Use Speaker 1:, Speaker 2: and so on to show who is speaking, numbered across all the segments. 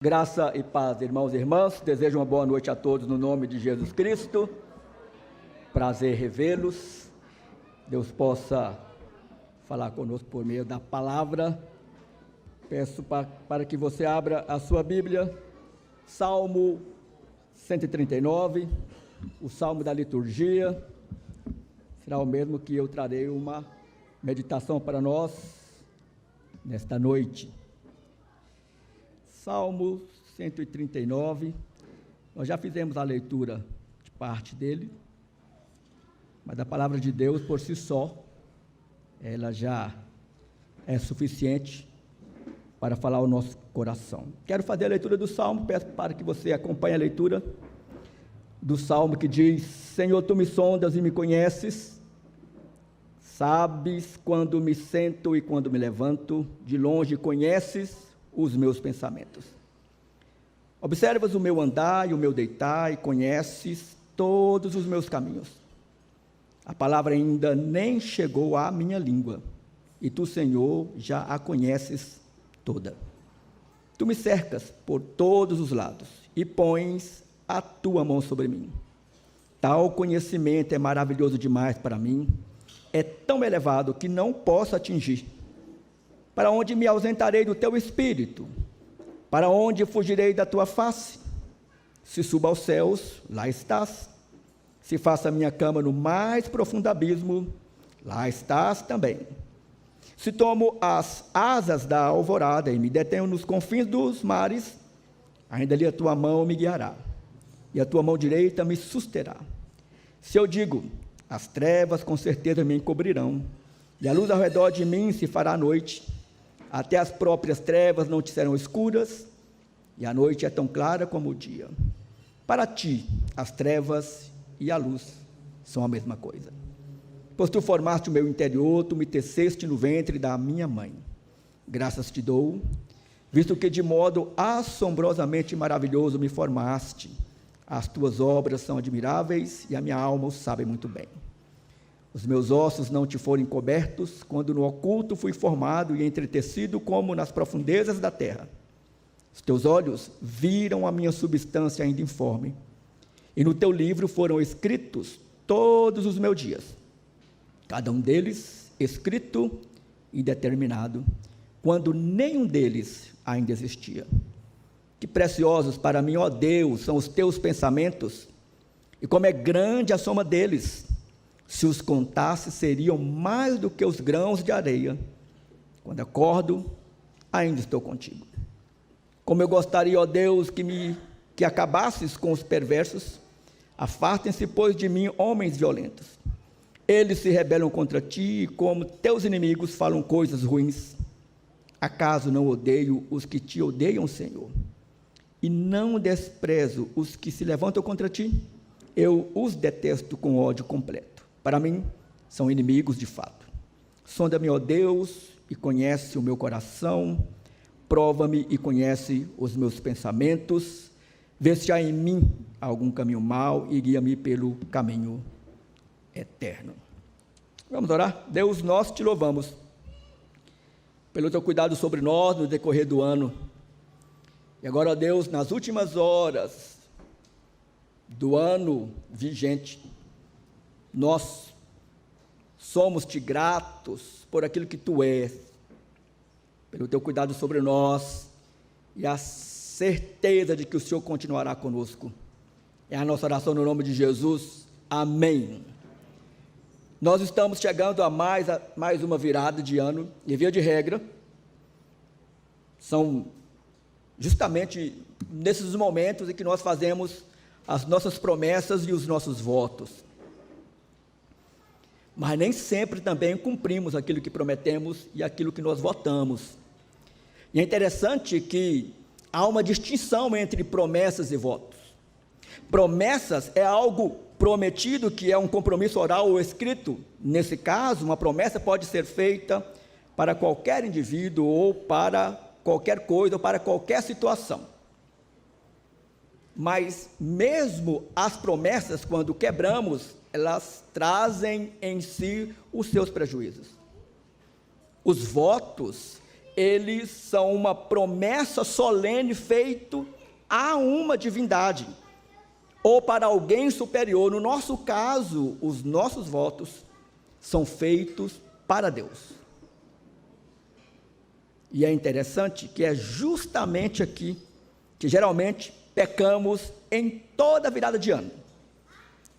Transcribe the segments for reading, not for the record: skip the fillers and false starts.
Speaker 1: Graça e paz, irmãos e irmãs, desejo uma boa noite a todos no nome de Jesus Cristo, prazer revê-los, Deus possa falar conosco por meio da palavra. Peço para que você abra a sua Bíblia, Salmo 139, o Salmo da liturgia, será o mesmo que eu trarei uma meditação para nós nesta noite. Salmo 139, nós já fizemos a leitura de parte dele, mas a palavra de Deus por si só, ela já é suficiente para falar ao nosso coração. Quero fazer a leitura do Salmo, peço para que você acompanhe a leitura do Salmo que diz: Senhor, tu me sondas e me conheces, sabes quando me sento e quando me levanto, de longe conheces os meus pensamentos. Observas o meu andar e o meu deitar e conheces todos os meus caminhos. A palavra ainda nem chegou à minha língua, e tu, Senhor, já a conheces toda. Tu me cercas por todos os lados e pões a tua mão sobre mim. Tal conhecimento é maravilhoso demais para mim, é tão elevado que não posso atingir. Para onde me ausentarei do teu espírito? Para onde fugirei da tua face? Se suba aos céus, lá estás. Se faça a minha cama no mais profundo abismo, lá estás também. Se tomo as asas da alvorada e me detenho nos confins dos mares, ainda ali a tua mão me guiará, e a tua mão direita me susterá. Se eu digo, as trevas com certeza me encobrirão, e a luz ao redor de mim se fará noite, até as próprias trevas não te serão escuras, e a noite é tão clara como o dia. Para ti, as trevas e a luz são a mesma coisa. Pois tu formaste o meu interior, tu me teceste no ventre da minha mãe. Graças te dou, visto que de modo assombrosamente maravilhoso me formaste. As tuas obras são admiráveis, e a minha alma o sabe muito bem. Os meus ossos não te foram encobertos, quando no oculto fui formado e entretecido como nas profundezas da terra. Os teus olhos viram a minha substância ainda informe, e no teu livro foram escritos todos os meus dias, cada um deles escrito e determinado, quando nenhum deles ainda existia. Que preciosos para mim, ó Deus, são os teus pensamentos, e como é grande a soma deles. Se os contasse, seriam mais do que os grãos de areia. Quando acordo, ainda estou contigo. Como eu gostaria, ó Deus, que acabasses com os perversos. Afastem-se, pois, de mim homens violentos. Eles se rebelam contra ti, e como teus inimigos falam coisas ruins. Acaso não odeio os que te odeiam, Senhor? E não desprezo os que se levantam contra ti? Eu os detesto com ódio completo. Para mim, são inimigos de fato. Sonda-me, ó Deus, e conhece o meu coração, prova-me e conhece os meus pensamentos, vê se há em mim algum caminho mau e guia-me pelo caminho eterno. Vamos orar? Deus, nós te louvamos pelo teu cuidado sobre nós no decorrer do ano. E agora, ó Deus, nas últimas horas do ano vigente, nós somos-te gratos por aquilo que tu és, pelo teu cuidado sobre nós e a certeza de que o Senhor continuará conosco. É a nossa oração no nome de Jesus. Amém. Nós estamos chegando a mais uma virada de ano, e via de regra, são justamente nesses momentos em que nós fazemos as nossas promessas e os nossos votos. Mas nem sempre também cumprimos aquilo que prometemos e aquilo que nós votamos. E é interessante que há uma distinção entre promessas e votos. Promessas é algo prometido, que é um compromisso oral ou escrito. Nesse caso, uma promessa pode ser feita para qualquer indivíduo, ou para qualquer coisa, ou para qualquer situação. Mas mesmo as promessas, quando quebramos, elas trazem em si os seus prejuízos. Os votos, eles são uma promessa solene feita a uma divindade, ou para alguém superior. No nosso caso, os nossos votos são feitos para Deus. E é interessante que é justamente aqui que geralmente pecamos em toda virada de ano,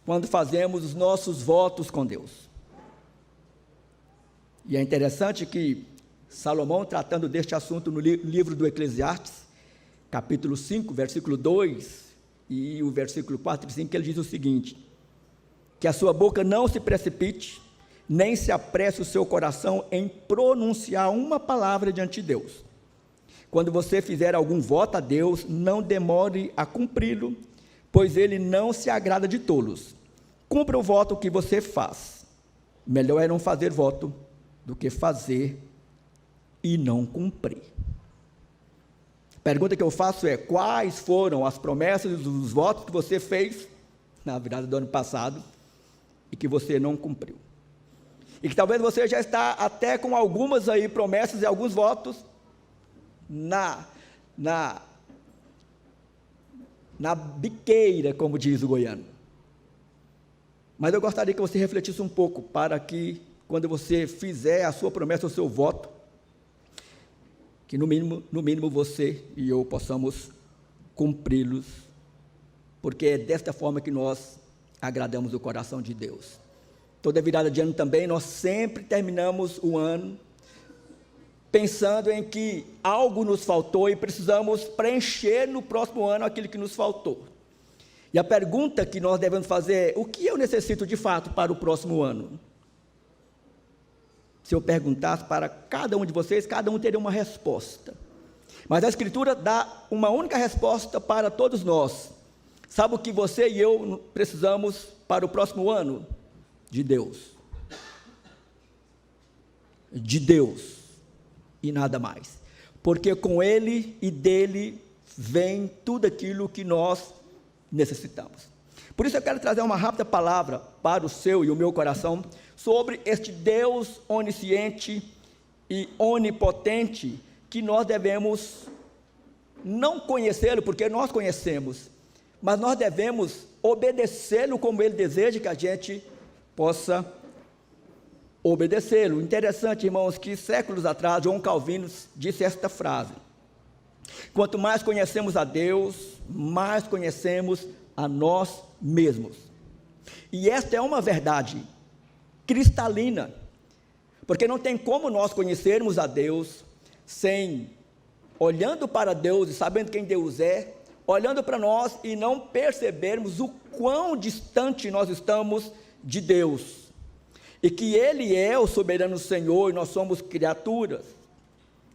Speaker 1: quando fazemos os nossos votos com Deus. E é interessante que Salomão, tratando deste assunto no livro do Eclesiastes, capítulo 5, versículo 2 e o versículo 4 e 5, ele diz o seguinte: que a sua boca não se precipite, nem se apresse o seu coração em pronunciar uma palavra diante de Deus. Quando você fizer algum voto a Deus, não demore a cumpri-lo, pois ele não se agrada de tolos. Cumpra o voto que você faz. Melhor é não fazer voto do que fazer e não cumprir. A pergunta que eu faço é: quais foram as promessas e os votos que você fez na virada do ano passado e que você não cumpriu? E que talvez você já está até com algumas aí promessas e alguns votos na biqueira, como diz o goiano. Mas eu gostaria que você refletisse um pouco, para que quando você fizer a sua promessa, o seu voto, que no mínimo você e eu possamos cumpri-los, porque é desta forma que nós agradamos o coração de Deus. Toda virada de ano também, nós sempre terminamos o ano pensando em que algo nos faltou e precisamos preencher no próximo ano aquilo que nos faltou. E a pergunta que nós devemos fazer é: o que eu necessito de fato para o próximo ano? Se eu perguntasse para cada um de vocês, cada um teria uma resposta. Mas a Escritura dá uma única resposta para todos nós. Sabe o que você e eu precisamos para o próximo ano? De Deus. De Deus. E nada mais. Porque com Ele e dele vem tudo aquilo que nós necessitamos. Por isso eu quero trazer uma rápida palavra para o seu e o meu coração sobre este Deus onisciente e onipotente, que nós devemos não conhecê-lo, porque nós conhecemos, mas nós devemos obedecê-lo como Ele deseja que a gente possa obedecê-lo. Interessante, irmãos, que séculos atrás, João Calvino disse esta frase: quanto mais conhecemos a Deus, mais conhecemos a nós mesmos. E esta é uma verdade cristalina, porque não tem como nós conhecermos a Deus sem, olhando para Deus e sabendo quem Deus é, olhando para nós e não percebermos o quão distante nós estamos de Deus, e que Ele é o soberano Senhor e nós somos criaturas.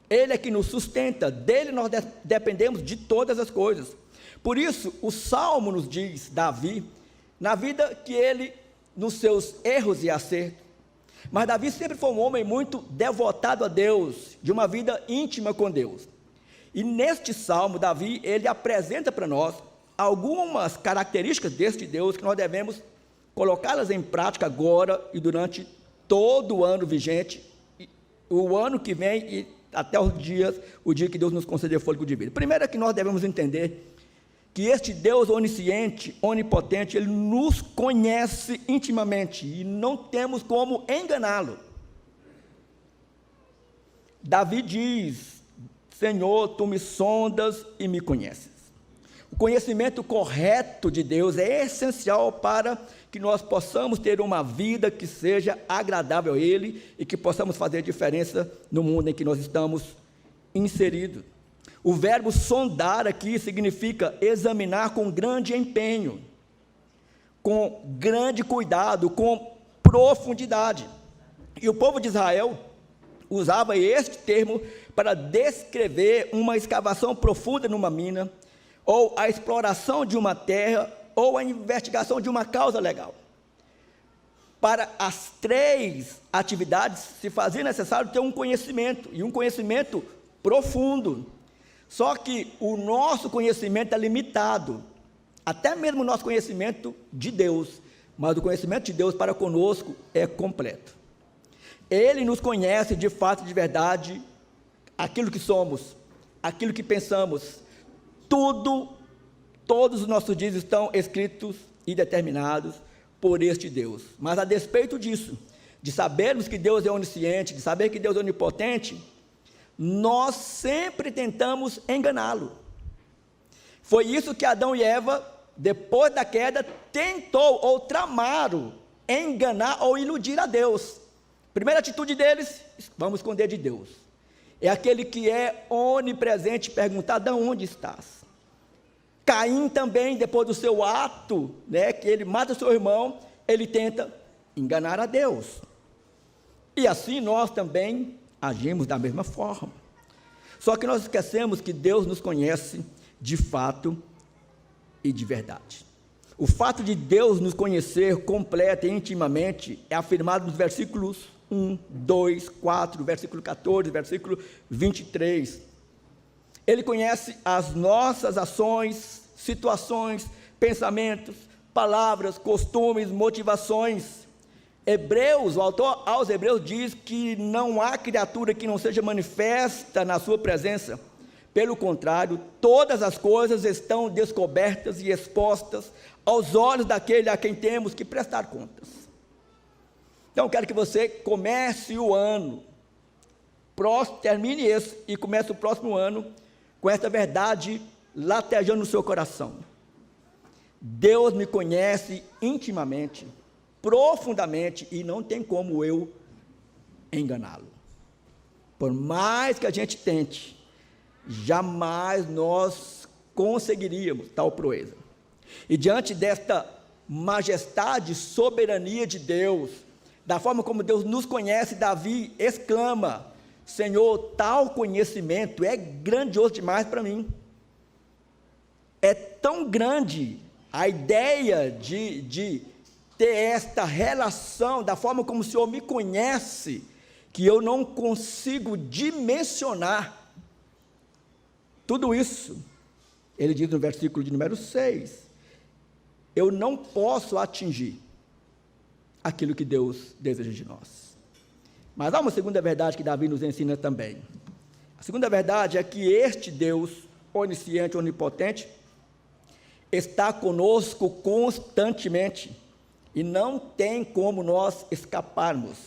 Speaker 1: Ele é que nos sustenta, dele nós dependemos de todas as coisas. Por isso, o Salmo nos diz, Davi, na vida que ele, nos seus erros e acertos, mas Davi sempre foi um homem muito devotado a Deus, de uma vida íntima com Deus. E neste Salmo, Davi, ele apresenta para nós algumas características deste Deus que nós devemos colocá-las em prática agora e durante todo o ano vigente, o ano que vem e até o dia que Deus nos conceder fôlego de vida. Primeiro é que nós devemos entender que este Deus onisciente, onipotente, Ele nos conhece intimamente e não temos como enganá-lo. Davi diz: Senhor, Tu me sondas e me conheces. O conhecimento correto de Deus é essencial para que nós possamos ter uma vida que seja agradável a Ele e que possamos fazer diferença no mundo em que nós estamos inseridos. O verbo sondar aqui significa examinar com grande empenho, com grande cuidado, com profundidade. E o povo de Israel usava este termo para descrever uma escavação profunda numa mina, ou a exploração de uma terra, ou a investigação de uma causa legal. Para as três atividades se fazia necessário ter um conhecimento, e um conhecimento profundo. Só que o nosso conhecimento é limitado, até mesmo o nosso conhecimento de Deus, mas o conhecimento de Deus para conosco é completo. Ele nos conhece de fato e de verdade aquilo que somos, aquilo que pensamos, todos os nossos dias estão escritos e determinados por este Deus. Mas a despeito disso, de sabermos que Deus é onisciente, de saber que Deus é onipotente, nós sempre tentamos enganá-lo. Foi isso que Adão e Eva, depois da queda, tentou ou tramaram enganar ou iludir a Deus. Primeira atitude deles, vamos esconder de Deus. É aquele que é onipresente perguntar: de onde estás? Caim também, depois do seu ato, que ele mata o seu irmão, ele tenta enganar a Deus. E assim nós também agimos da mesma forma. Só que nós esquecemos que Deus nos conhece de fato e de verdade. O fato de Deus nos conhecer completa e intimamente é afirmado nos versículos 1, 2, 4, versículo 14, versículo 23. Ele conhece as nossas ações, situações, pensamentos, palavras, costumes, motivações. O autor aos Hebreus diz que não há criatura que não seja manifesta na sua presença. Pelo contrário, todas as coisas estão descobertas e expostas aos olhos daquele a quem temos que prestar contas. Então, quero que você comece o ano, termine esse e comece o próximo ano com essa verdade latejando no seu coração. Deus me conhece intimamente, profundamente, e não tem como eu enganá-lo. Por mais que a gente tente, jamais nós conseguiríamos tal proeza. E diante desta majestade, soberania de Deus, da forma como Deus nos conhece, Davi exclama: Senhor, tal conhecimento é grandioso demais para mim. É tão grande a ideia de ter esta relação, da forma como o Senhor me conhece, que eu não consigo dimensionar tudo isso. Ele diz no versículo de número 6, eu não posso atingir aquilo que Deus deseja de nós. Mas há uma segunda verdade que Davi nos ensina também. A segunda verdade é que este Deus onisciente, onipotente, está conosco constantemente, e não tem como nós escaparmos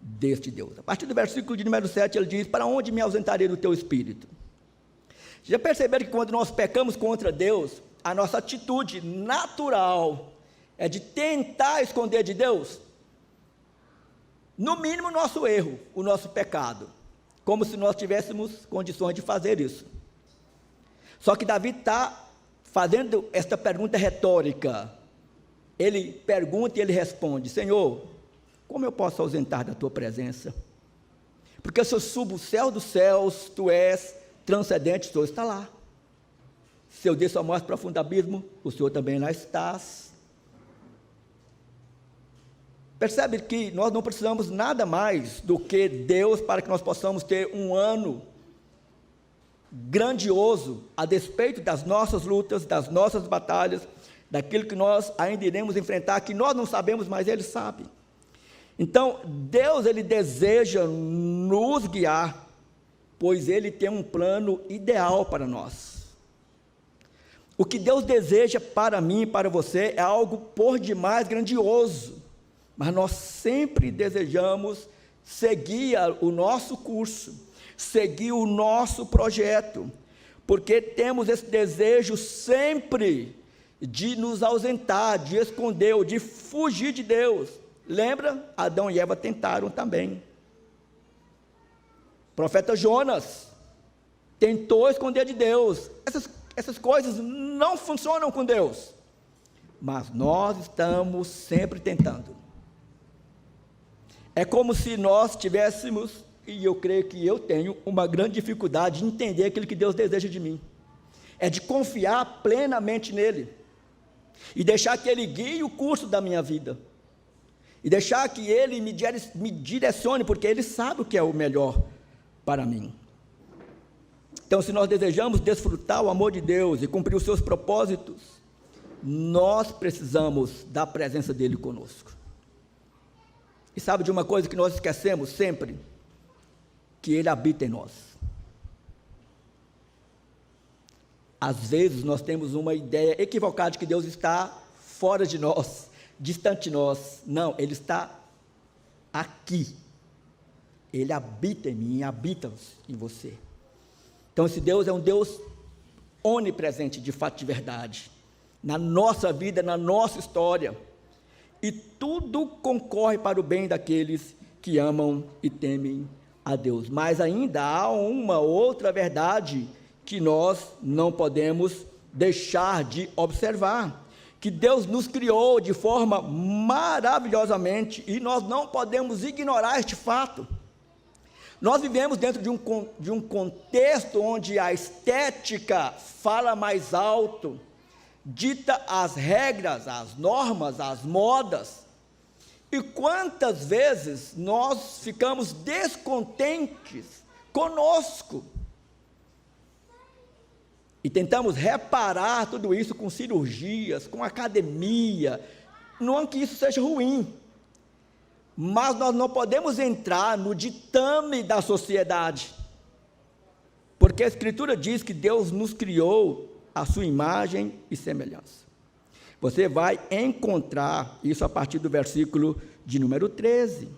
Speaker 1: deste Deus. A partir do versículo de número 7, ele diz: para onde me ausentarei do teu espírito? Já perceberam que quando nós pecamos contra Deus, a nossa atitude natural é de tentar esconder de Deus, no mínimo, o nosso erro, o nosso pecado, como se nós tivéssemos condições de fazer isso. Só que Davi está fazendo esta pergunta retórica. Ele pergunta e ele responde: Senhor, como eu posso ausentar da tua presença? Porque se eu subo o céu dos céus, tu és transcendente, o Senhor está lá. Se eu desço ao mais profundo abismo, o Senhor também lá estás. Percebe que nós não precisamos nada mais do que Deus para que nós possamos ter um ano grandioso, a despeito das nossas lutas, das nossas batalhas, daquilo que nós ainda iremos enfrentar, que nós não sabemos, mas Ele sabe. Então, Deus, Ele deseja nos guiar, pois Ele tem um plano ideal para nós. O que Deus deseja para mim e para você é algo por demais grandioso, mas nós sempre desejamos seguir o nosso curso, seguir o nosso projeto, porque temos esse desejo sempre de nos ausentar, de esconder, ou de fugir de Deus. Lembra? Adão e Eva tentaram também. O profeta Jonas tentou esconder de Deus. Essas coisas não funcionam com Deus, mas nós estamos sempre tentando. É como se nós tivéssemos, e eu creio que eu tenho, uma grande dificuldade de entender aquilo que Deus deseja de mim. É de confiar plenamente nele, e deixar que Ele guie o curso da minha vida, e deixar que Ele me direcione, porque Ele sabe o que é o melhor para mim. Então, se nós desejamos desfrutar o amor de Deus e cumprir os seus propósitos, nós precisamos da presença dEle conosco. E sabe de uma coisa que nós esquecemos sempre? Que Ele habita em nós. Às vezes nós temos uma ideia equivocada de que Deus está fora de nós, distante de nós. Não, Ele está aqui. Ele habita em mim, habita em você. Então esse Deus é um Deus onipresente, de fato, de verdade, na nossa vida, na nossa história, e tudo concorre para o bem daqueles que amam e temem a Deus. Mas ainda há uma outra verdade que nós não podemos deixar de observar, que Deus nos criou de forma maravilhosamente, e nós não podemos ignorar este fato. Nós vivemos dentro de um contexto onde a estética fala mais alto, dita as regras, as normas, as modas. E quantas vezes nós ficamos descontentes conosco e tentamos reparar tudo isso com cirurgias, com academia. Não que isso seja ruim, mas nós não podemos entrar no ditame da sociedade, porque a Escritura diz que Deus nos criou à sua imagem e semelhança. Você vai encontrar isso a partir do versículo de número 13,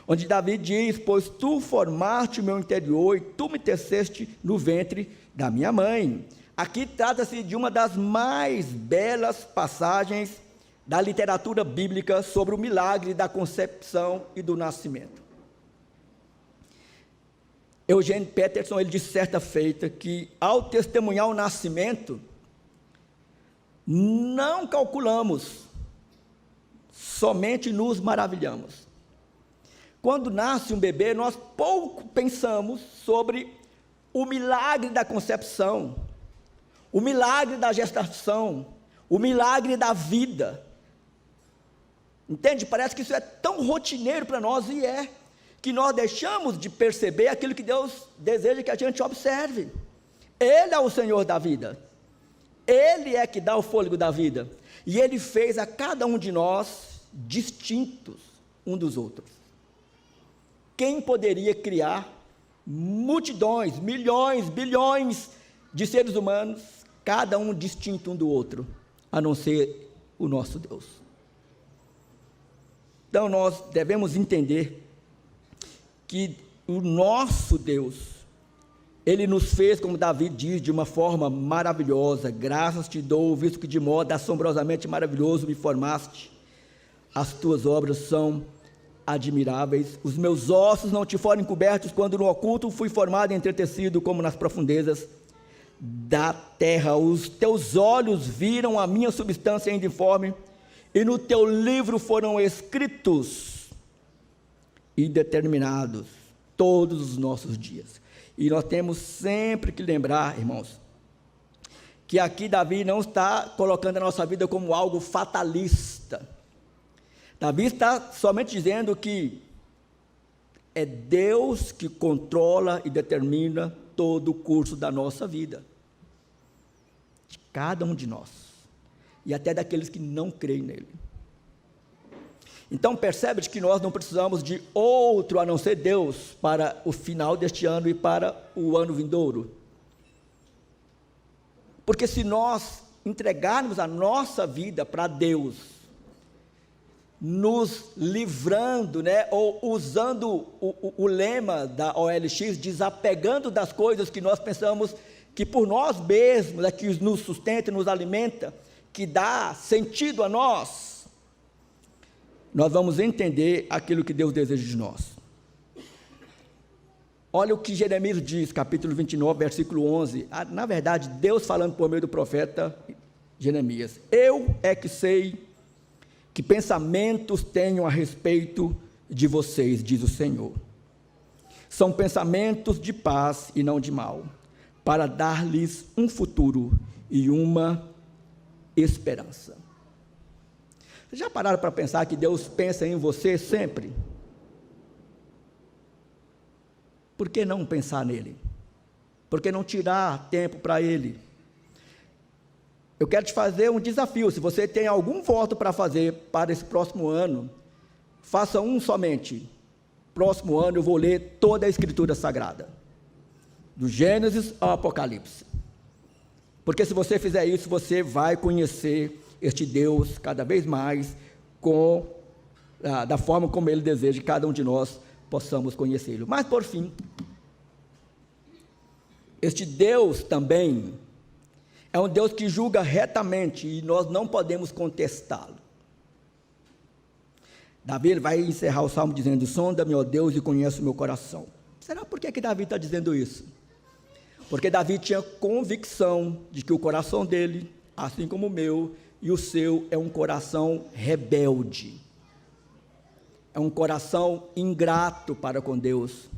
Speaker 1: onde Davi diz: pois tu formaste o meu interior e tu me teceste no ventre da minha mãe. Aqui trata-se de uma das mais belas passagens da literatura bíblica sobre o milagre da concepção e do nascimento. Eugênio Peterson, ele disse certa feita que, ao testemunhar o nascimento, não calculamos, somente nos maravilhamos. Quando nasce um bebê, nós pouco pensamos sobre o milagre da concepção, o milagre da gestação, o milagre da vida. Entende? Parece que isso é tão rotineiro para nós, e é, que nós deixamos de perceber aquilo que Deus deseja que a gente observe. Ele é o Senhor da vida, Ele é que dá o fôlego da vida, e Ele fez a cada um de nós distintos um dos outros. Quem poderia criar multidões, milhões, bilhões de seres humanos, cada um distinto um do outro, a não ser o nosso Deus? Então nós devemos entender que o nosso Deus, Ele nos fez, como Davi diz, de uma forma maravilhosa. Graças te dou, visto que de modo assombrosamente maravilhoso me formaste. As tuas obras são admiráveis. Os meus ossos não te foram encobertos, quando no oculto fui formado e entretecido, como nas profundezas da terra. Os teus olhos viram a minha substância ainda informe, e no teu livro foram escritos e determinados todos os nossos dias. E nós temos sempre que lembrar, irmãos, que aqui Davi não está colocando a nossa vida como algo fatalista. Davi está somente dizendo que é Deus que controla e determina todo o curso da nossa vida, de cada um de nós, e até daqueles que não creem nele. Então percebe que nós não precisamos de outro a não ser Deus para o final deste ano e para o ano vindouro. Porque se nós entregarmos a nossa vida para Deus, nos livrando, ou usando o lema da OLX, desapegando das coisas que nós pensamos que por nós mesmos é que nos sustenta, nos alimenta, que dá sentido a nós, nós vamos entender aquilo que Deus deseja de nós. Olha o que Jeremias diz, capítulo 29, versículo 11, na verdade, Deus falando por meio do profeta Jeremias: eu é que sei que pensamentos tenho a respeito de vocês, diz o Senhor. São pensamentos de paz e não de mal, para dar-lhes um futuro e uma esperança. Vocês já pararam para pensar que Deus pensa em você sempre? Por que não pensar nele? Por que não tirar tempo para ele? Eu quero te fazer um desafio. Se você tem algum voto para fazer para esse próximo ano, faça um somente. Próximo ano eu vou ler toda a Escritura Sagrada, do Gênesis ao Apocalipse. Porque se você fizer isso, você vai conhecer este Deus cada vez mais da forma como Ele deseja que cada um de nós possamos conhecê-lo. Mas, por fim, este Deus também é um Deus que julga retamente e nós não podemos contestá-lo. Davi ele vai encerrar o salmo dizendo: sonda-me, ó Deus, e conhece o meu coração. Será por que Davi está dizendo isso? Porque Davi tinha convicção de que o coração dele, assim como o meu e o seu, é um coração rebelde. É um coração ingrato para com Deus.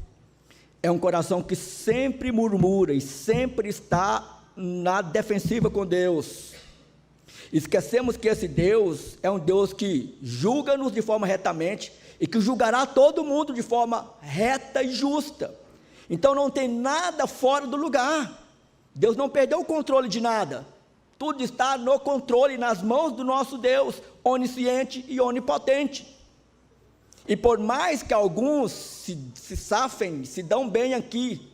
Speaker 1: É um coração que sempre murmura e sempre está na defensiva com Deus. Esquecemos que esse Deus é um Deus que julga-nos de forma retamente e que julgará todo mundo de forma reta e justa. Então não tem nada fora do lugar. Deus não perdeu o controle de nada. Tudo está no controle, nas mãos do nosso Deus, onisciente e onipotente. E por mais que alguns se safem, se dão bem aqui,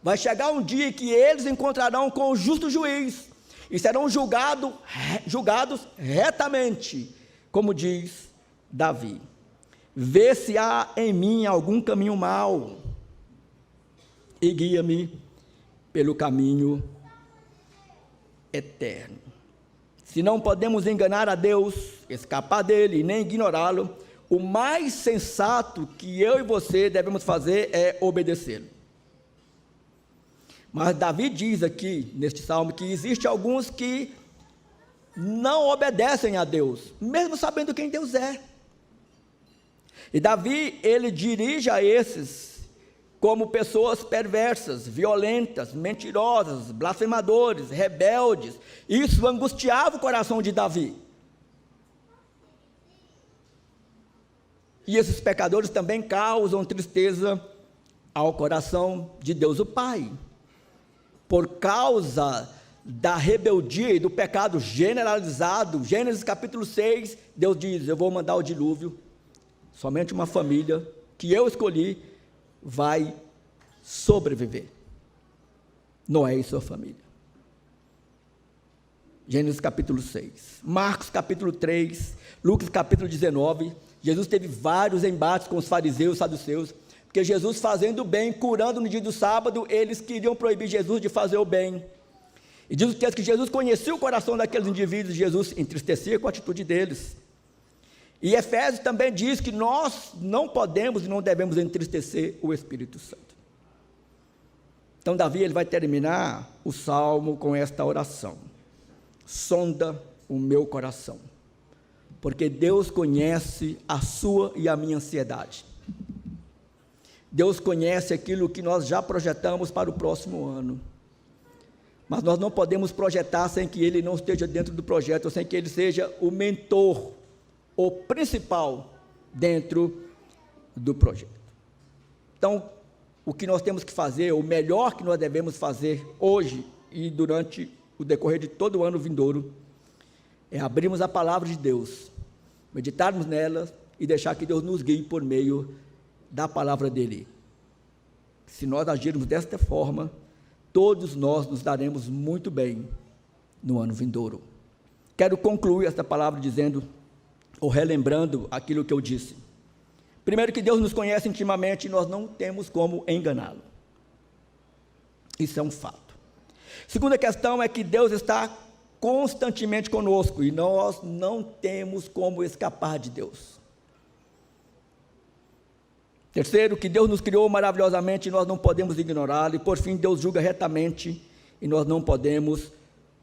Speaker 1: vai chegar um dia que eles encontrarão com o justo juiz e serão julgados retamente, como diz Davi. Vê se há em mim algum caminho mau e guia-me pelo caminho eterno. Se não podemos enganar a Deus, escapar dele e nem ignorá-lo, o mais sensato que eu e você devemos fazer é obedecê-lo. Mas Davi diz aqui, neste salmo, que existe alguns que não obedecem a Deus, mesmo sabendo quem Deus é. E Davi, ele dirige a esses como pessoas perversas, violentas, mentirosas, blasfemadores, rebeldes. Isso angustiava o coração de Davi. E esses pecadores também causam tristeza ao coração de Deus o Pai. Por causa da rebeldia e do pecado generalizado, Gênesis capítulo 6, Deus diz: eu vou mandar o dilúvio, somente uma família que eu escolhi vai sobreviver. Noé e sua família. Gênesis capítulo 6. Marcos capítulo 3, Lucas capítulo 19, Jesus teve vários embates com os fariseus e saduceus, porque Jesus fazendo o bem, curando no dia do sábado, eles queriam proibir Jesus de fazer o bem. E diz o texto que Jesus conhecia o coração daqueles indivíduos, Jesus entristecia com a atitude deles. E Efésios também diz que nós não podemos e não devemos entristecer o Espírito Santo. Então Davi ele vai terminar o salmo com esta oração: sonda o meu coração, porque Deus conhece a sua e a minha ansiedade. Deus conhece aquilo que nós já projetamos para o próximo ano, mas nós não podemos projetar sem que Ele não esteja dentro do projeto, sem que Ele seja o mentor, o principal dentro do projeto. Então, o que nós temos que fazer, o melhor que nós devemos fazer hoje e durante o decorrer de todo o ano vindouro, é abrirmos a palavra de Deus, meditarmos nela e deixar que Deus nos guie por meio da palavra dele. Se nós agirmos desta forma, todos nós nos daremos muito bem no ano vindouro. Quero concluir esta palavra dizendo, ou relembrando aquilo que eu disse. Primeiro, que Deus nos conhece intimamente e nós não temos como enganá-lo. Isso é um fato. Segunda questão é que Deus está constantemente conosco e nós não temos como escapar de Deus. Terceiro, que Deus nos criou maravilhosamente e nós não podemos ignorá-lo. E por fim, Deus julga retamente e nós não podemos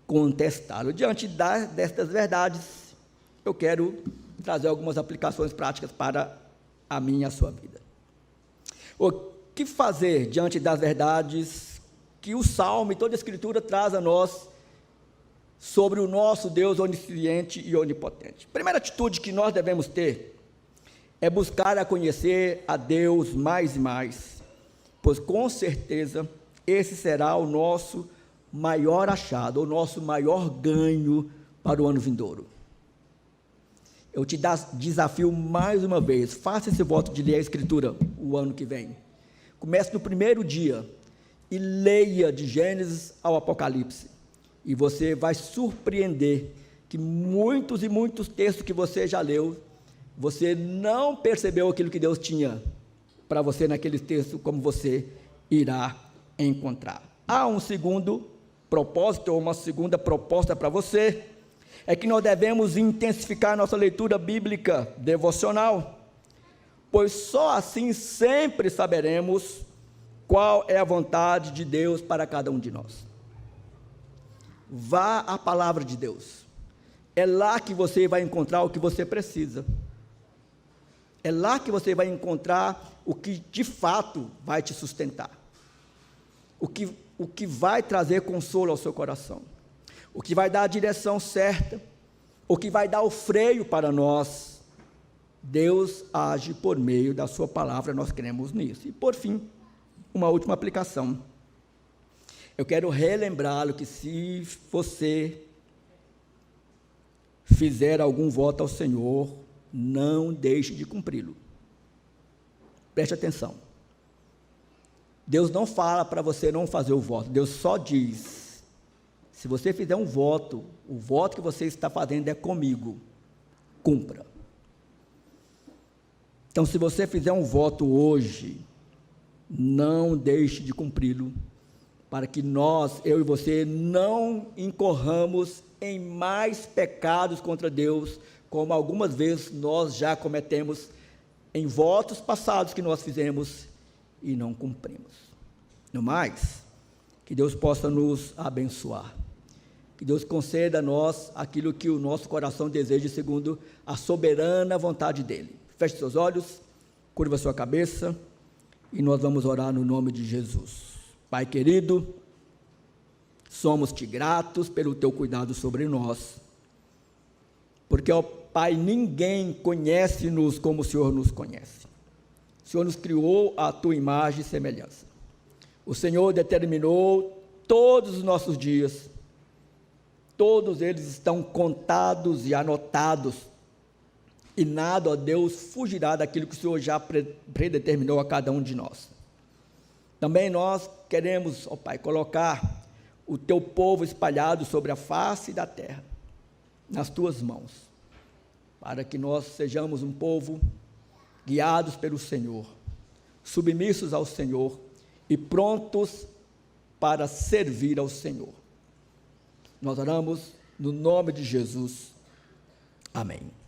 Speaker 1: contestá-lo. Diante destas verdades, eu quero trazer algumas aplicações práticas para a minha e a sua vida. O que fazer diante das verdades que o Salmo e toda a Escritura traz a nós sobre o nosso Deus onisciente e onipotente? Primeira atitude que nós devemos ter é buscar a conhecer a Deus mais e mais, pois com certeza esse será o nosso maior achado, o nosso maior ganho para o ano vindouro. Eu te desafio mais uma vez, faça esse voto de ler a Escritura o ano que vem. Comece no primeiro dia e leia de Gênesis ao Apocalipse. e você vai surpreender que muitos e muitos textos que você já leu, você não percebeu aquilo que Deus tinha para você naquele texto, como você irá encontrar. Há um segundo propósito, ou uma segunda proposta para você, é que nós devemos intensificar nossa leitura bíblica devocional, pois só assim sempre saberemos qual é a vontade de Deus para cada um de nós. Vá à palavra de Deus, é lá que você vai encontrar o que você precisa, é lá que você vai encontrar o que de fato vai te sustentar, o que vai trazer consolo ao seu coração, o que vai dar a direção certa, o que vai dar o freio para nós. Deus age por meio da sua palavra, nós cremos nisso. E por fim, uma última aplicação. Eu quero relembrá-lo que se você fizer algum voto ao Senhor, não deixe de cumpri-lo. Preste atenção. Deus não fala para você não fazer o voto, Deus só diz: se você fizer um voto, o voto que você está fazendo é comigo, cumpra. Então, se você fizer um voto hoje, não deixe de cumpri-lo, para que nós, eu e você, não incorramos em mais pecados contra Deus, como algumas vezes nós já cometemos em votos passados que nós fizemos e não cumprimos. No mais, que Deus possa nos abençoar, que Deus conceda a nós aquilo que o nosso coração deseja, segundo a soberana vontade dEle. Feche seus olhos, curva sua cabeça, e nós vamos orar no nome de Jesus. Pai querido, somos-te gratos pelo teu cuidado sobre nós, porque, ó Pai, ninguém conhece-nos como o Senhor nos conhece. O Senhor nos criou à tua imagem e semelhança. O Senhor determinou todos os nossos dias, todos eles estão contados e anotados, e nada, ó Deus, fugirá daquilo que o Senhor já predeterminou a cada um de nós. Também nós queremos, ó Pai, colocar o teu povo espalhado sobre a face da terra, nas tuas mãos, para que nós sejamos um povo guiados pelo Senhor, submissos ao Senhor e prontos para servir ao Senhor. Nós oramos no nome de Jesus. Amém.